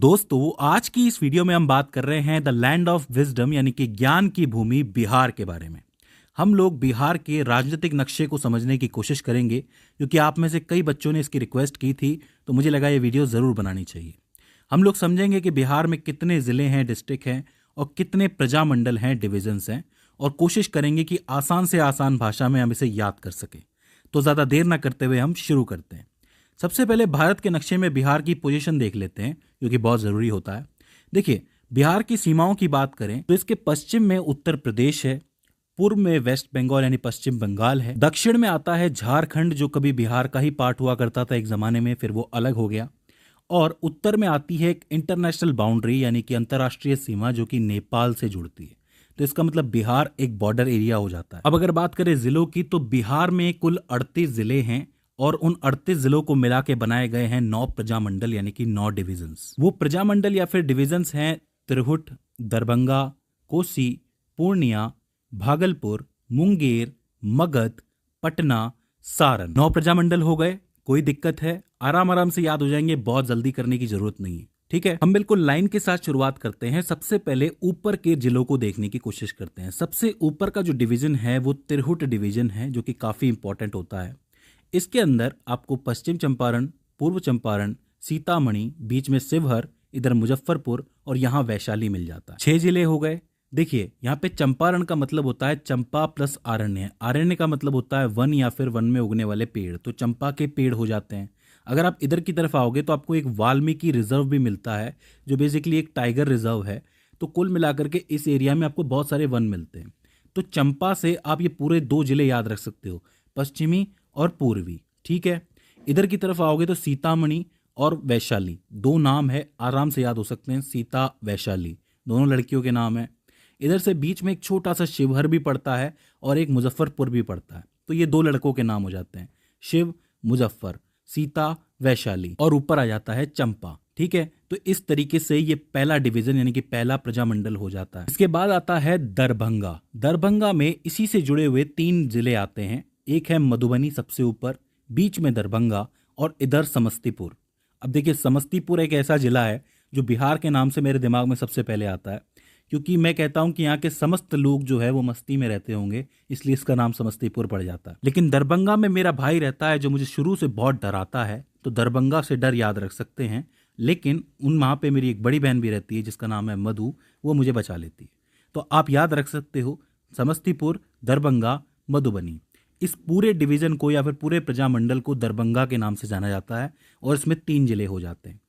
दोस्तों, आज की इस वीडियो में हम बात कर रहे हैं द लैंड ऑफ विजडम यानी कि ज्ञान की भूमि बिहार के बारे में। हम लोग बिहार के राजनीतिक नक्शे को समझने की कोशिश करेंगे, क्योंकि आप में से कई बच्चों ने इसकी रिक्वेस्ट की थी, तो मुझे लगा ये वीडियो ज़रूर बनानी चाहिए। हम लोग समझेंगे कि बिहार में कितने ज़िले हैं, डिस्ट्रिक्ट हैं और कितने प्रजामंडल हैं, डिविजन्स हैं, और कोशिश करेंगे कि आसान से आसान भाषा में हम इसे याद कर सकें। तो ज़्यादा देर ना करते हुए हम शुरू करते हैं। सबसे पहले भारत के नक्शे में बिहार की पोजीशन देख लेते हैं, जो कि बहुत ज़रूरी होता है। देखिए, बिहार की सीमाओं की बात करें तो इसके पश्चिम में उत्तर प्रदेश है, पूर्व में वेस्ट बंगाल यानी पश्चिम बंगाल है, दक्षिण में आता है झारखंड, जो कभी बिहार का ही पार्ट हुआ करता था एक ज़माने में, फिर वो अलग हो गया, और उत्तर में आती है एक इंटरनेशनल बाउंड्री यानी कि अंतर्राष्ट्रीय सीमा, जो कि नेपाल से जुड़ती है। तो इसका मतलब बिहार एक बॉर्डर एरिया हो जाता है। अब अगर बात करें जिलों की, तो बिहार में कुल 38 जिले हैं और उन 38 जिलों को मिला के बनाए गए हैं 9 प्रजामंडल यानी कि 9 डिविजन्स। वो प्रजामंडल या फिर डिविजन्स हैं तिरहुट, दरभंगा, कोसी, पूर्णिया, भागलपुर, मुंगेर, मगध, पटना, सारण। 9 प्रजामंडल हो गए। कोई दिक्कत है? आराम आराम से याद हो जाएंगे, बहुत जल्दी करने की जरूरत नहीं है। ठीक है, हम बिल्कुल लाइन के साथ शुरुआत करते हैं। सबसे पहले ऊपर के जिलों को देखने की कोशिश करते हैं। सबसे ऊपर का जो डिवीजन है वो तिरहुट डिवीजन है, जो कि काफी इंपॉर्टेंट होता है। इसके अंदर आपको पश्चिम चंपारण, पूर्व चंपारण, सीतामढ़ी, बीच में शिवहर, इधर मुजफ्फरपुर और यहाँ वैशाली मिल जाता है। 6 जिले हो गए। देखिए, यहाँ पे चंपारण का मतलब होता है चंपा प्लस आरण्य। आरण्य का मतलब होता है वन या फिर वन में उगने वाले पेड़, तो चंपा के पेड़ हो जाते हैं। अगर आप इधर की तरफ आओगे तो आपको एक वाल्मीकि रिजर्व भी मिलता है, जो बेसिकली एक टाइगर रिजर्व है। तो कुल मिलाकर के इस एरिया में आपको बहुत सारे वन मिलते हैं। तो चंपा से आप ये पूरे 2 जिले याद रख सकते हो, पश्चिमी और पूर्वी। ठीक है, इधर की तरफ आओगे तो सीतामढ़ी और वैशाली, 2 नाम है, आराम से याद हो सकते हैं, सीता वैशाली, दोनों लड़कियों के नाम है। इधर से बीच में एक छोटा सा शिवहर भी पड़ता है और एक मुजफ्फरपुर भी पड़ता है, तो ये 2 लड़कों के नाम हो जाते हैं, शिव मुजफ्फर, सीता वैशाली, और ऊपर आ जाता है चंपा। ठीक है, तो इस तरीके से ये पहला डिवीजन यानी कि पहला प्रजामंडल हो जाता है। इसके बाद आता है दरभंगा। दरभंगा में इसी से जुड़े हुए 3 जिले आते हैं। एक है मधुबनी सबसे ऊपर, बीच में दरभंगा और इधर समस्तीपुर। अब देखिए, समस्तीपुर एक ऐसा जिला है जो बिहार के नाम से मेरे दिमाग में सबसे पहले आता है, क्योंकि मैं कहता हूं कि यहाँ के समस्त लोग जो है वो मस्ती में रहते होंगे, इसलिए इसका नाम समस्तीपुर पड़ जाता है। लेकिन दरभंगा में मेरा भाई रहता है जो मुझे शुरू से बहुत डराता है, तो दरभंगा से डर याद रख सकते हैं। लेकिन वहाँ पे मेरी एक बड़ी बहन भी रहती है जिसका नाम है मधु, वो मुझे बचा लेती है। तो आप याद रख सकते हो समस्तीपुर, दरभंगा, मधुबनी। इस पूरे डिवीजन को या फिर पूरे प्रजामंडल को दरभंगा के नाम से जाना जाता है, और इसमें 3 जिले हो जाते हैं।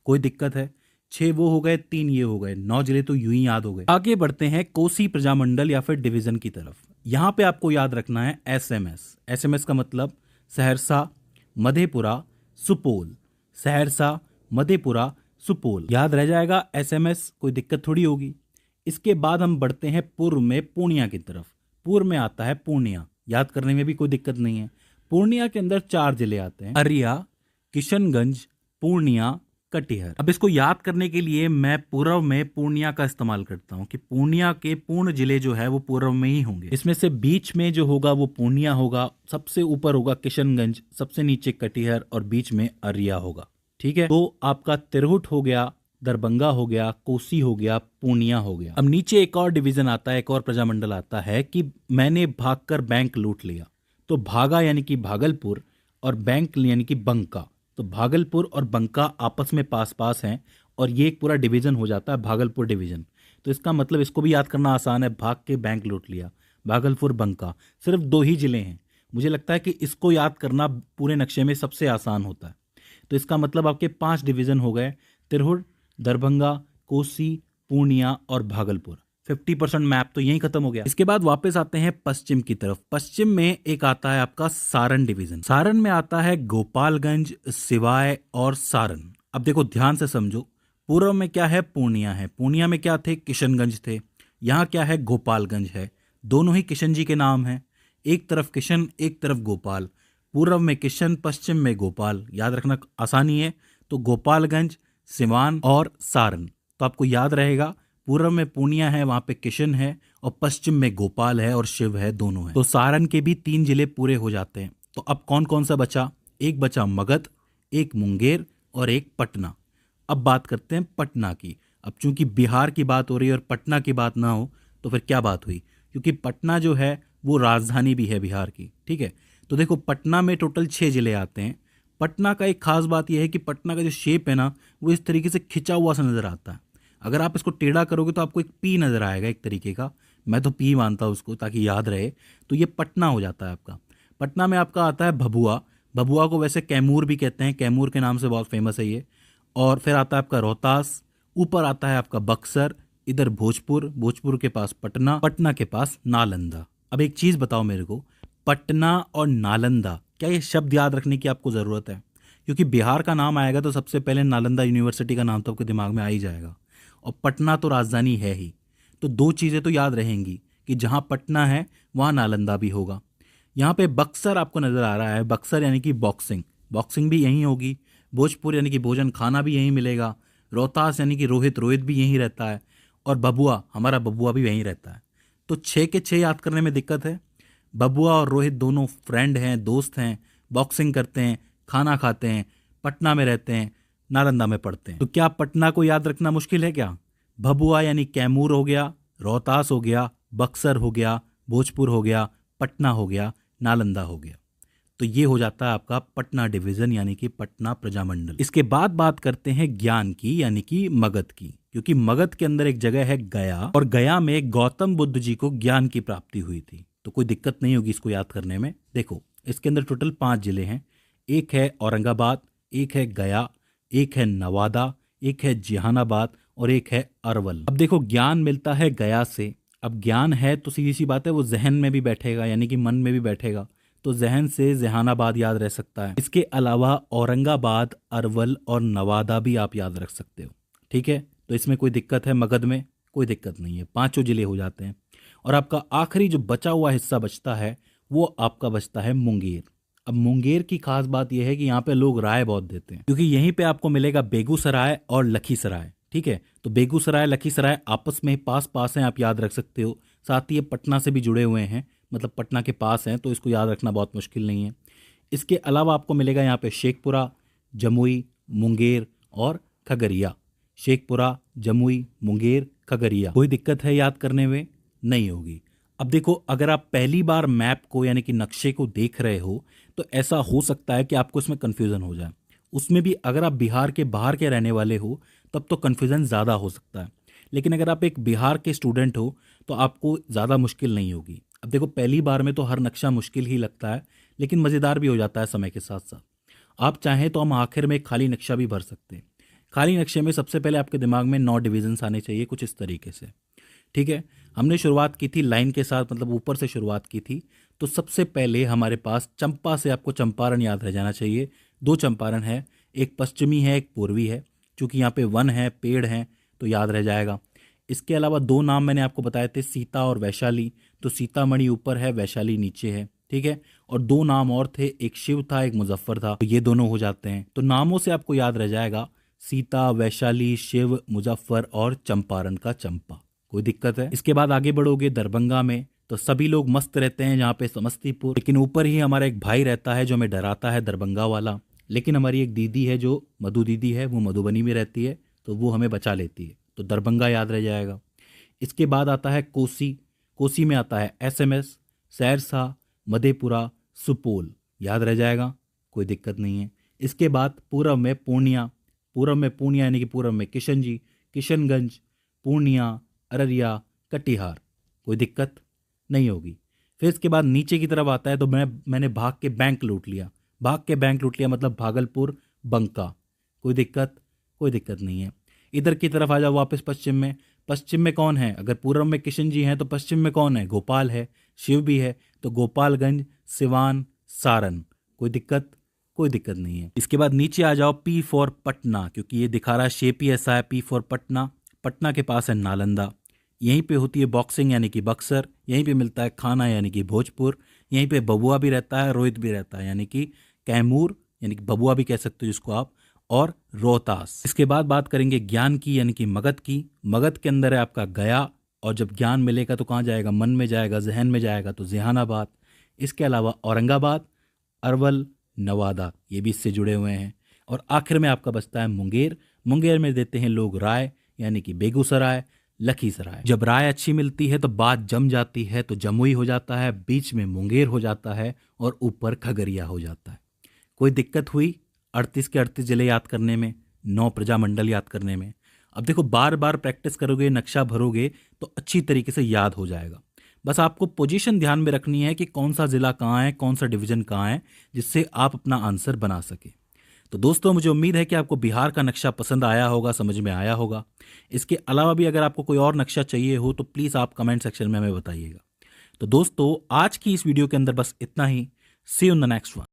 कोई दिक्कत है? 6 वो हो गए, 3 ये हो गए, 9 जिले तो यूं ही याद हो गए। आगे बढ़ते हैं कोसी प्रजामंडल या फिर डिवीजन की तरफ। यहाँ पे आपको याद रखना है SMS। SMS का मतलब सहरसा, मधेपुरा, सुपौल। सहरसा, मधेपुरा, सुपौल, याद रह जाएगा SMS, कोई दिक्कत थोड़ी होगी। इसके बाद हम बढ़ते हैं पूर्व में पूर्णिया की तरफ। पूर्व में आता है पूर्णिया, याद करने में भी कोई दिक्कत नहीं है। पूर्णिया के अंदर 4 जिले आते हैं, अररिया, किशनगंज, पूर्णिया, कटिहार। अब इसको याद करने के लिए मैं पूर्व में पूर्णिया का इस्तेमाल करता हूँ कि पूर्णिया के पूर्ण जिले जो है वो पूर्व में ही होंगे। इसमें से बीच में जो होगा वो पूर्णिया होगा, सबसे ऊपर होगा किशनगंज, सबसे नीचे कटिहार और बीच में अररिया होगा। ठीक है, तो आपका तिरहुट हो गया, दरभंगा हो गया, कोसी हो गया, पूर्णिया हो गया। अब नीचे एक और डिवीजन आता है, एक और प्रजामंडल आता है कि मैंने भागकर बैंक लूट लिया। तो भागा यानी कि भागलपुर और बैंक यानी कि बंका। तो भागलपुर और बंका आपस में पास पास हैं और ये एक पूरा डिवीजन हो जाता है भागलपुर डिवीजन। तो इसका मतलब इसको भी याद करना आसान है, भाग के बैंक लूट लिया, भागलपुर, बंका। सिर्फ 2 ही जिले हैं। मुझे लगता है कि इसको याद करना पूरे नक्शे में सबसे आसान होता है। तो इसका मतलब आपके 5 डिवीजन हो गए, तिरहुट, दरभंगा, कोसी, पूर्णिया और भागलपुर। 50% मैप तो यहीं खत्म हो गया। इसके बाद वापस आते हैं पश्चिम की तरफ। पश्चिम में एक आता है आपका सारण डिवीजन। सारण में आता है गोपालगंज, सिवाय और सारण। अब देखो, ध्यान से समझो, पूर्व में क्या है? पूर्णिया है। पूर्णिया में क्या थे? किशनगंज थे। यहाँ क्या है? गोपालगंज है। दोनों ही किशन जी के नाम हैं, एक तरफ किशन, एक तरफ गोपाल। पूर्व में किशन, पश्चिम में गोपाल, याद रखना आसानी है। तो गोपालगंज, सिवान और सारण। तो आपको याद रहेगा, पूर्व में पूर्णिया है, वहां पे किशन है, और पश्चिम में गोपाल है और शिव है, दोनों है। तो सारण के भी 3 जिले पूरे हो जाते हैं। तो अब कौन कौन सा बचा? एक बचा मगध, एक मुंगेर और एक पटना। अब बात करते हैं पटना की। अब चूंकि बिहार की बात हो रही है और पटना की बात ना हो तो फिर क्या बात हुई, क्योंकि पटना जो है वो राजधानी भी है बिहार की, ठीक है। तो देखो पटना में टोटल 6 जिले आते हैं। पटना का एक खास बात यह है कि पटना का जो शेप है ना वो इस तरीके से खिंचा हुआ सा नज़र आता है। अगर आप इसको टेढ़ा करोगे तो आपको एक पी नज़र आएगा एक तरीके का, मैं तो पी मानता हूँ उसको ताकि याद रहे। तो ये पटना हो जाता है आपका। पटना में आपका आता है भभुआ। भभुआ को वैसे कैमूर भी कहते हैं, कैमूर के नाम से बहुत फेमस है ये। और फिर आता है आपका रोहतास, ऊपर आता है आपका बक्सर, इधर भोजपुर, भोजपुर के पास पटना, पटना के पास नालंदा। अब एक चीज़ बताओ मेरे को, पटना और नालंदा, क्या ये शब्द याद रखने की आपको ज़रूरत है? क्योंकि बिहार का नाम आएगा तो सबसे पहले नालंदा यूनिवर्सिटी का नाम तो आपके दिमाग में आ ही जाएगा, और पटना तो राजधानी है ही। तो दो चीज़ें तो याद रहेंगी कि जहाँ पटना है वहाँ नालंदा भी होगा। यहाँ पे बक्सर आपको नज़र आ रहा है, बक्सर यानी कि बॉक्सिंग, बॉक्सिंग भी यहीं होगी। भोजपुर यानी कि भोजन खाना भी यहीं मिलेगा। रोहतास यानी कि रोहित, रोहित भी यहीं रहता है। और बबुआ, हमारा बबुआ भी यहीं रहता है। तो 6 के 6 याद करने में दिक्कत है। बबुआ और रोहित दोनों फ्रेंड हैं, दोस्त हैं, बॉक्सिंग करते हैं, खाना खाते हैं, पटना में रहते हैं, नालंदा में पढ़ते हैं। तो क्या पटना को याद रखना मुश्किल है क्या? भभुआ यानी कैमूर हो गया, रोहतास हो गया, बक्सर हो गया, भोजपुर हो गया, पटना हो गया, नालंदा हो गया। तो ये हो जाता है आपका पटना डिवीजन यानी कि पटना प्रजामंडल। इसके बाद बात करते हैं ज्ञान की यानी कि मगध की, क्योंकि मगध के अंदर एक जगह है गया, और गया में गौतम बुद्ध जी को ज्ञान की प्राप्ति हुई थी। तो कोई दिक्कत नहीं होगी इसको याद करने में। देखो इसके अंदर टोटल 5 जिले हैं। एक है औरंगाबाद, एक है गया, एक है नवादा, एक है जहानाबाद और एक है अरवल। अब देखो ज्ञान मिलता है गया से। अब ज्ञान है तो सीधी सी बात है वो जहन में भी बैठेगा यानी कि मन में भी बैठेगा, तो जहन से जहानाबाद याद रह सकता है। इसके अलावा औरंगाबाद, अरवल और नवादा भी आप याद रख सकते हो, ठीक है। तो इसमें कोई दिक्कत है? मगध में कोई दिक्कत नहीं है, 5 जिले हो जाते हैं। और आपका आखिरी जो बचा हुआ हिस्सा बचता है वो आपका बचता है मुंगेर। अब मुंगेर की खास बात यह है कि यहाँ पे लोग राय बहुत देते हैं, क्योंकि यहीं पे आपको मिलेगा बेगूसराय और लखीसराय, ठीक है। तो बेगूसराय लखीसराय आपस में पास पास हैं, आप याद रख सकते हो। साथ ही ये पटना से भी जुड़े हुए हैं, मतलब पटना के पास हैं, तो इसको याद रखना बहुत मुश्किल नहीं है। इसके अलावा आपको मिलेगा यहाँ पे शेखपुरा, जमुई, मुंगेर और खगड़िया। शेखपुरा, जमुई, मुंगेर, खगड़िया। कोई दिक्कत है याद करने में? नहीं होगी। अब देखो अगर आप पहली बार मैप को यानी कि नक्शे को देख रहे हो तो ऐसा हो सकता है कि आपको इसमें कन्फ्यूज़न हो जाए। उसमें भी अगर आप बिहार के बाहर के रहने वाले हो तब तो कन्फ्यूज़न ज़्यादा हो सकता है, लेकिन अगर आप एक बिहार के स्टूडेंट हो तो आपको ज़्यादा मुश्किल नहीं होगी। अब देखो पहली बार में तो हर नक्शा मुश्किल ही लगता है, लेकिन मज़ेदार भी हो जाता है समय के साथ साथ। आप चाहें तो हम आखिर में एक खाली नक्शा भी भर सकते हैं। खाली नक्शे में सबसे पहले आपके दिमाग में 9 डिविजन्स आने चाहिए कुछ इस तरीके से, ठीक है। हमने शुरुआत की थी लाइन के साथ, मतलब ऊपर से शुरुआत की थी। तो सबसे पहले हमारे पास चंपा से आपको चंपारण याद रह जाना चाहिए। 2 चंपारण है, एक पश्चिमी है, एक पूर्वी है। क्योंकि यहाँ पे वन है, पेड़ हैं, तो याद रह जाएगा। इसके अलावा 2 नाम मैंने आपको बताए थे, सीता और वैशाली। तो सीतामढ़ी ऊपर है, वैशाली नीचे है, ठीक है। और 2 नाम और थे, एक शिव था, एक मुजफ्फर था। तो ये दोनों हो जाते हैं। तो नामों से आपको याद रह जाएगा सीता, वैशाली, शिव, मुजफ्फर और चंपारण का चंपा। कोई दिक्कत है? इसके बाद आगे बढ़ोगे दरभंगा में तो सभी लोग मस्त रहते हैं जहाँ पे समस्तीपुर, लेकिन ऊपर ही हमारा एक भाई रहता है जो हमें डराता है, दरभंगा वाला। लेकिन हमारी एक दीदी है जो मधु दीदी है, वो मधुबनी में रहती है, तो वो हमें बचा लेती है। तो दरभंगा याद रह जाएगा। इसके बाद आता है कोसी। कोसी में आता है एसएमएस, सहरसा, मधेपुरा, सुपौल, याद रह जाएगा, कोई दिक्कत नहीं है। इसके बाद पूरब में पूर्णिया। पूरब में पूर्णिया यानी कि पूरब में किशनजी, किशनगंज, पूर्णिया, अररिया, कटिहार, कोई दिक्कत नहीं होगी। फिर इसके बाद नीचे की तरफ आता है तो मैंने भाग के बैंक लूट लिया। भाग के बैंक लूट लिया मतलब भागलपुर, बंका, कोई दिक्कत? कोई दिक्कत नहीं है। इधर की तरफ आ जाओ वापस पश्चिम में। पश्चिम में कौन है? अगर पूर्व में किशन जी हैं तो पश्चिम में कौन है? गोपाल है, शिव भी है, तो गोपालगंज, सिवान, सारण, कोई दिक्कत? कोई दिक्कत नहीं है। इसके बाद नीचे आ जाओ, पी फॉर पटना, क्योंकि ये दिखा रहा है शेप ही ऐसा है, पी फॉर पटना। पटना के पास है नालंदा। यहीं पे होती है बॉक्सिंग यानी कि बक्सर। यहीं पे मिलता है खाना यानी कि भोजपुर। यहीं पे बबुआ भी रहता है, रोहित भी रहता है यानी कि कैमूर, यानी कि बबुआ भी कह सकते हो जिसको आप, और रोहतास। इसके बाद बात करेंगे ज्ञान की यानी कि मगध की। मगध के अंदर है आपका गया, और जब ज्ञान मिलेगा तो कहाँ जाएगा? मन में जाएगा, जहन में जाएगा, तो जहानाबाद। इसके अलावा औरंगाबाद, अरवल, नवादा, ये भी इससे जुड़े हुए हैं। और आखिर में आपका बचता है मुंगेर। मुंगेर में देते हैं लोग राय यानी कि बेगूसराय, लखीसराय। जब राय अच्छी मिलती है तो बात जम जाती है, तो जमुई हो जाता है, बीच में मुंगेर हो जाता है और ऊपर खगड़िया हो जाता है। कोई दिक्कत हुई 38 के 38 जिले याद करने में, 9 प्रजामंडल याद करने में? अब देखो, बार बार प्रैक्टिस करोगे, नक्शा भरोगे तो अच्छी तरीके से याद हो जाएगा। बस आपको पोजीशन ध्यान में रखनी है कि कौन सा जिला कहाँ है, कौन सा डिवीजन कहाँ है, जिससे आप अपना आंसर बना सके। तो दोस्तों, मुझे उम्मीद है कि आपको बिहार का नक्शा पसंद आया होगा, समझ में आया होगा। इसके अलावा भी अगर आपको कोई और नक्शा चाहिए हो तो प्लीज़ आप कमेंट सेक्शन में हमें बताइएगा। तो दोस्तों, आज की इस वीडियो के अंदर बस इतना ही। See you in the next one.